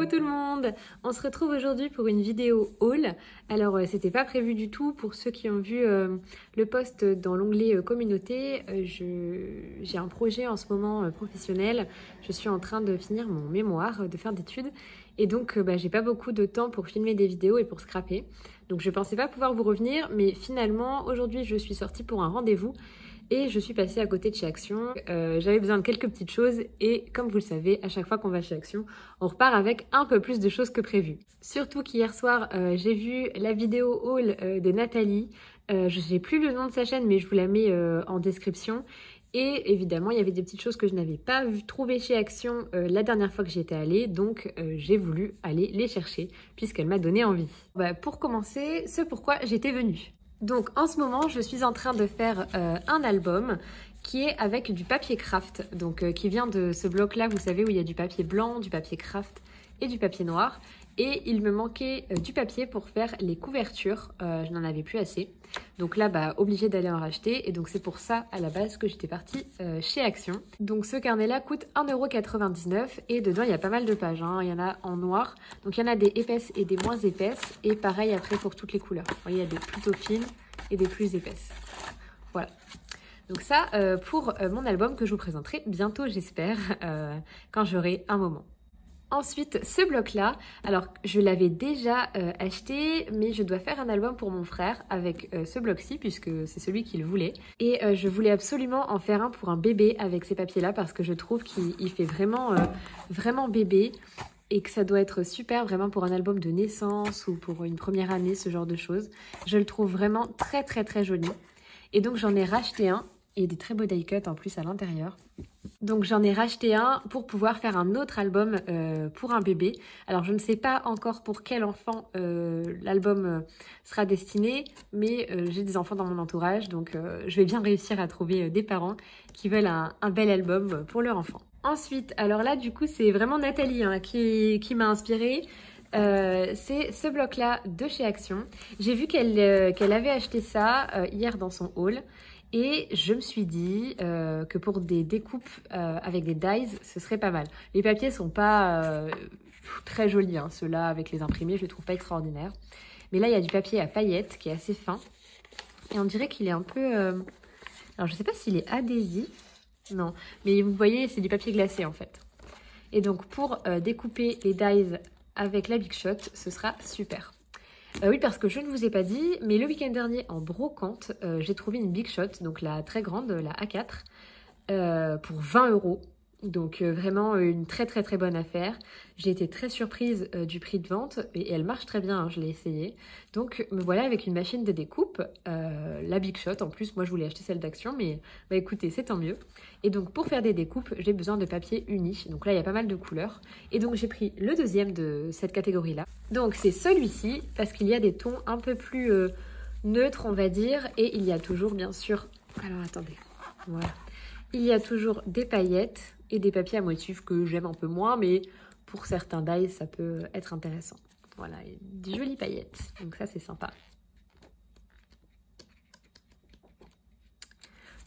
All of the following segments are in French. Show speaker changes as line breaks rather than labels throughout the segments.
tout le monde! On se retrouve aujourd'hui pour une vidéo haul. Alors c'était pas prévu du tout. Pour ceux qui ont vu le post dans l'onglet communauté, j'ai un projet en ce moment professionnel. Je suis en train de finir mon mémoire, de faire d'études. Et donc j'ai pas beaucoup de temps pour filmer des vidéos et pour scraper. Donc je pensais pas pouvoir vous revenir, mais finalement aujourd'hui je suis sortie pour un rendez-vous. Et je suis passée à côté de chez Action. J'avais besoin de quelques petites choses et comme vous le savez, à chaque fois qu'on va chez Action, on repart avec un peu plus de choses que prévu. Surtout qu'hier soir, j'ai vu la vidéo haul de Nathalie. Je n'ai plus le nom de sa chaîne, mais je vous la mets en description. Et évidemment, il y avait des petites choses que je n'avais pas trouvées chez Action la dernière fois que j'y étais allée. Donc, j'ai voulu aller les chercher puisqu'elle m'a donné envie. Pour commencer, ce pourquoi j'étais venue. Donc en ce moment, je suis en train de faire un album qui est avec du papier craft, donc qui vient de ce bloc-là, vous savez, où il y a du papier blanc, du papier craft et du papier noir. Et il me manquait du papier pour faire les couvertures, je n'en avais plus assez. Donc là, obligée d'aller en racheter. Et donc c'est pour ça, à la base, que j'étais partie chez Action. Donc ce carnet-là coûte 1,99 € et dedans, il y a pas mal de pages. Hein. Il y en a en noir, donc il y en a des épaisses et des moins épaisses. Et pareil après pour toutes les couleurs. Vous voyez, il y a des plutôt fines et des plus épaisses. Voilà. Donc ça, pour mon album que je vous présenterai bientôt, j'espère, quand j'aurai un moment. Ensuite, ce bloc-là, alors je l'avais déjà acheté, mais je dois faire un album pour mon frère avec ce bloc-ci, puisque c'est celui qu'il voulait. Et je voulais absolument en faire un pour un bébé avec ces papiers-là, parce que je trouve qu'il fait vraiment, vraiment bébé, et que ça doit être super vraiment pour un album de naissance ou pour une première année, ce genre de choses. Je le trouve vraiment très très très joli. Et donc j'en ai racheté un, et des très beaux die cuts en plus à l'intérieur. Donc j'en ai racheté un pour pouvoir faire un autre album pour un bébé. Alors je ne sais pas encore pour quel enfant l'album sera destiné, mais j'ai des enfants dans mon entourage, donc je vais bien réussir à trouver des parents qui veulent un bel album pour leur enfant. Ensuite, alors là du coup c'est vraiment Nathalie hein, qui m'a inspirée. C'est ce bloc-là de chez Action. J'ai vu qu'elle avait acheté ça hier dans son haul. Et je me suis dit que pour des découpes avec des dies, ce serait pas mal. Les papiers sont pas très jolis, hein, ceux-là avec les imprimés, je les trouve pas extraordinaires. Mais là, il y a du papier à paillettes qui est assez fin. Et on dirait qu'il est un peu... Alors, je sais pas s'il est adhésif. Non, mais vous voyez, c'est du papier glacé en fait. Et donc, pour découper les dies avec la Big Shot, ce sera super. Oui, parce que je ne vous ai pas dit, mais le week-end dernier en brocante, j'ai trouvé une Big Shot, donc la très grande, la A4, pour 20 €. Donc vraiment une très très très bonne affaire. J'ai été très surprise du prix de vente et elle marche très bien, hein, je l'ai essayé. Donc me voilà avec une machine de découpe, la Big Shot. En plus, moi je voulais acheter celle d'Action, mais écoutez, c'est tant mieux. Et donc pour faire des découpes, j'ai besoin de papier uni. Donc là, il y a pas mal de couleurs. Et donc j'ai pris le deuxième de cette catégorie-là. Donc c'est celui-ci, parce qu'il y a des tons un peu plus neutres, on va dire. Et il y a toujours, bien sûr... Alors attendez, voilà. Il y a toujours des paillettes et des papiers à motifs que j'aime un peu moins, mais pour certains dies, ça peut être intéressant. Voilà, des jolies paillettes, donc ça c'est sympa.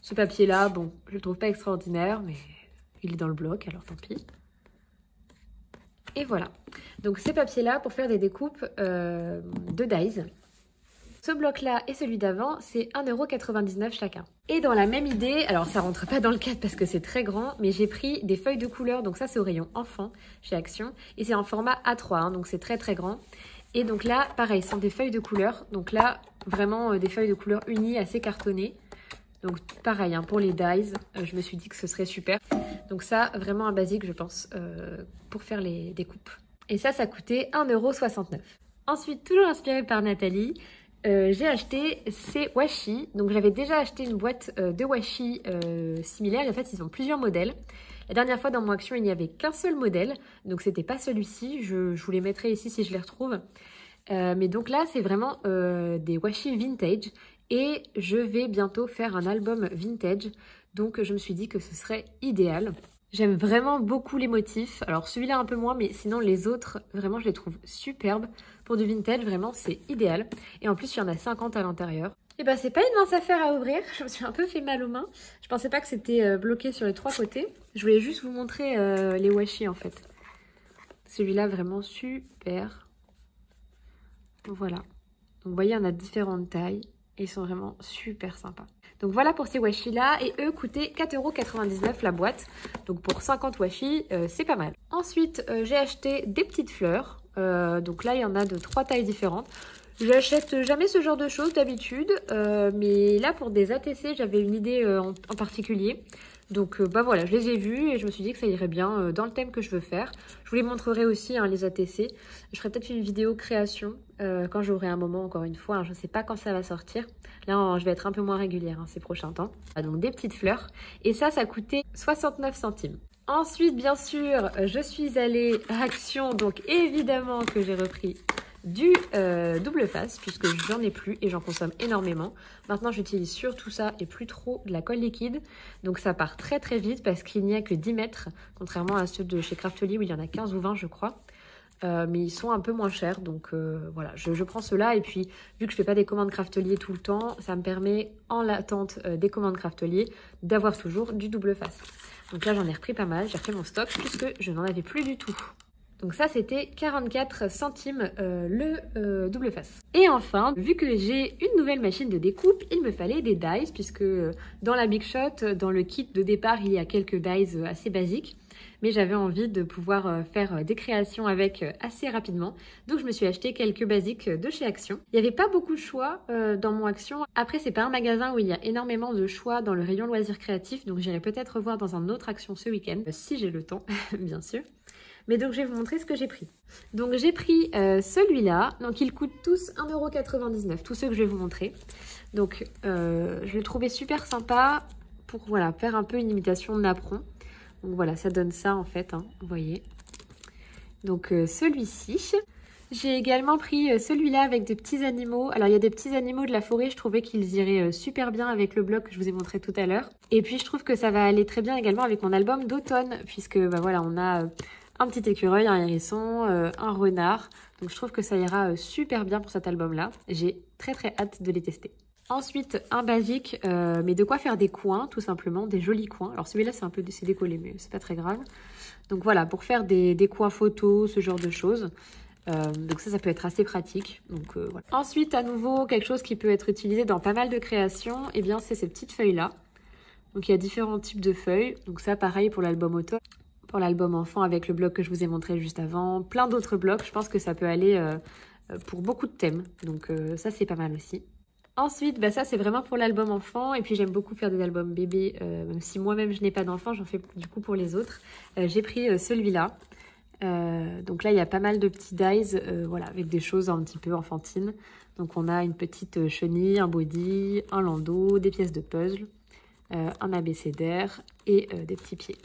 Ce papier-là, bon, je le trouve pas extraordinaire, mais il est dans le bloc, alors tant pis. Et voilà, donc ces papiers-là pour faire des découpes de dies. Ce bloc-là et celui d'avant, c'est 1,99 € chacun. Et dans la même idée, alors ça rentre pas dans le cadre parce que c'est très grand, mais j'ai pris des feuilles de couleur, donc ça c'est au rayon enfant chez Action, et c'est en format A3, hein, donc c'est très très grand. Et donc là, pareil, ce sont des feuilles de couleur, donc là, vraiment des feuilles de couleur unies, assez cartonnées. Donc pareil, hein, pour les dies, je me suis dit que ce serait super. Donc ça, vraiment un basique, je pense, pour faire les découpes. Et ça coûtait 1,69 €. Ensuite, toujours inspirée par Nathalie, j'ai acheté ces washi. Donc j'avais déjà acheté une boîte de washi similaire. En fait, ils ont plusieurs modèles. La dernière fois dans mon Action, il n'y avait qu'un seul modèle. Donc c'était pas celui-ci. Je vous les mettrai ici si je les retrouve. Mais donc là, c'est vraiment des washi vintage. Et je vais bientôt faire un album vintage. Donc je me suis dit que ce serait idéal. J'aime vraiment beaucoup les motifs. Alors celui-là un peu moins, mais sinon les autres, vraiment je les trouve superbes. Pour du vintage, vraiment c'est idéal. Et en plus il y en a 50 à l'intérieur. Et bah c'est pas une mince affaire à ouvrir. Je me suis un peu fait mal aux mains. Je pensais pas que c'était bloqué sur les trois côtés. Je voulais juste vous montrer les washi en fait. Celui-là, vraiment super. Voilà. Donc, vous voyez, on a différentes tailles. Et ils sont vraiment super sympas. Donc voilà pour ces washi là. Et eux coûtaient 4,99 € la boîte. Donc pour 50 washi, c'est pas mal. Ensuite, j'ai acheté des petites fleurs. Donc là, il y en a de 3 tailles différentes. J'achète jamais ce genre de choses d'habitude. Mais là, pour des ATC, j'avais une idée en particulier. Donc bah voilà, je les ai vus et je me suis dit que ça irait bien dans le thème que je veux faire. Je vous les montrerai aussi, hein, les ATC. Je ferai peut-être une vidéo création quand j'aurai un moment, encore une fois. Hein, je ne sais pas quand ça va sortir. Là, je vais être un peu moins régulière ces prochains temps. Donc des petites fleurs. Et ça coûtait 69 centimes. Ensuite, bien sûr, je suis allée à Action. Donc évidemment que j'ai repris du double face puisque j'en ai plus et j'en consomme énormément. Maintenant j'utilise surtout ça et plus trop de la colle liquide, donc ça part très très vite parce qu'il n'y a que 10 mètres contrairement à ceux de chez Craftly où il y en a 15 ou 20 je crois. Mais ils sont un peu moins chers, donc voilà, je prends ceux-là. Et puis vu que je fais pas des commandes Craftelier tout le temps, ça me permet en l'attente des commandes Craftelier d'avoir toujours du double face. Donc là j'en ai repris pas mal, j'ai refait mon stock puisque je n'en avais plus du tout. Donc ça, c'était 44 centimes le double face. Et enfin, vu que j'ai une nouvelle machine de découpe, il me fallait des dies, puisque dans la Big Shot, dans le kit de départ, il y a quelques dies assez basiques. Mais j'avais envie de pouvoir faire des créations avec assez rapidement. Donc je me suis acheté quelques basiques de chez Action. Il n'y avait pas beaucoup de choix dans mon Action. Après, c'est pas un magasin où il y a énormément de choix dans le rayon loisirs créatifs. Donc j'irai peut-être voir dans un autre Action ce week-end, si j'ai le temps, bien sûr. Mais donc, je vais vous montrer ce que j'ai pris. Donc, j'ai pris celui-là. Donc, ils coûtent tous 1,99 €, tous ceux que je vais vous montrer. Donc, je le trouvais super sympa pour voilà, faire un peu une imitation de napperon. Donc, voilà, ça donne ça en fait, hein, vous voyez. Donc, celui-ci. J'ai également pris celui-là avec des petits animaux. Alors, il y a des petits animaux de la forêt. Je trouvais qu'ils iraient super bien avec le bloc que je vous ai montré tout à l'heure. Et puis, je trouve que ça va aller très bien également avec mon album d'automne. Puisque, bah voilà, on a un petit écureuil, un hérisson, un renard. Donc, je trouve que ça ira super bien pour cet album-là. J'ai très très hâte de les tester. Ensuite, un basique, mais de quoi faire des coins, tout simplement, des jolis coins. Alors, celui-là, c'est un peu décollé, mais c'est pas très grave. Donc, voilà, pour faire des coins photos, ce genre de choses. Donc ça peut être assez pratique. Donc, voilà. Ensuite, à nouveau, quelque chose qui peut être utilisé dans pas mal de créations, et bien c'est ces petites feuilles-là. Donc il y a différents types de feuilles. Donc ça, pareil pour l'album automne, pour l'album enfant avec le bloc que je vous ai montré juste avant. Plein d'autres blocs, je pense que ça peut aller pour beaucoup de thèmes. Donc ça, c'est pas mal aussi. Ensuite, bah ça c'est vraiment pour l'album enfant. Et puis j'aime beaucoup faire des albums bébés, même si moi-même je n'ai pas d'enfant, j'en fais du coup pour les autres. J'ai pris celui-là. Donc là, il y a pas mal de petits dies, voilà, avec des choses un petit peu enfantines. Donc on a une petite chenille, un body, un landau, des pièces de puzzle, un abécédaire et des petits pieds.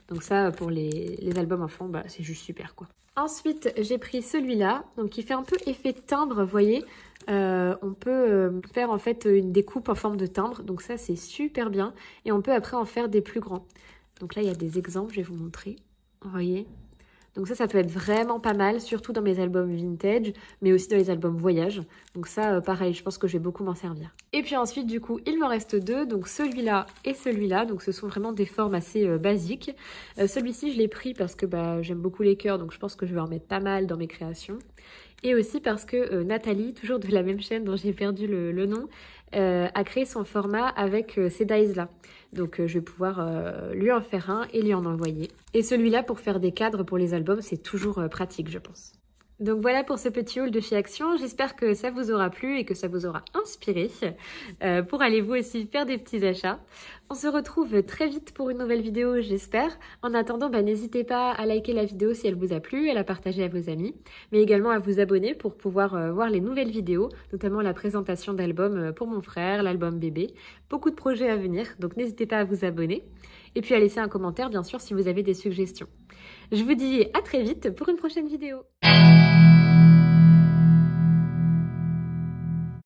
Donc ça, pour les albums enfants, bah, c'est juste super, quoi. Ensuite, j'ai pris celui-là, donc qui fait un peu effet timbre, vous voyez. On peut faire en fait une découpe en forme de timbre, donc ça, c'est super bien. Et on peut après en faire des plus grands. Donc là, il y a des exemples, je vais vous montrer, vous voyez. Donc ça peut être vraiment pas mal, surtout dans mes albums vintage, mais aussi dans les albums voyage. Donc ça, pareil, je pense que je vais beaucoup m'en servir. Et puis ensuite, du coup, il me reste deux, donc celui-là et celui-là. Donc ce sont vraiment des formes assez basiques. Celui-ci, je l'ai pris parce que bah, j'aime beaucoup les cœurs, donc je pense que je vais en mettre pas mal dans mes créations. Et aussi parce que Nathalie, toujours de la même chaîne dont j'ai perdu le nom, a créé son format avec ces dies-là. Donc je vais pouvoir lui en faire un et lui en envoyer. Et celui-là, pour faire des cadres pour les albums, c'est toujours pratique, je pense. Donc voilà pour ce petit haul de chez Action. J'espère que ça vous aura plu et que ça vous aura inspiré pour aller vous aussi faire des petits achats. On se retrouve très vite pour une nouvelle vidéo, j'espère. En attendant, bah, n'hésitez pas à liker la vidéo si elle vous a plu, à la partager à vos amis, mais également à vous abonner pour pouvoir voir les nouvelles vidéos, notamment la présentation d'albums pour mon frère, l'album bébé. Beaucoup de projets à venir, donc n'hésitez pas à vous abonner. Et puis à laisser un commentaire, bien sûr, si vous avez des suggestions. Je vous dis à très vite pour une prochaine vidéo.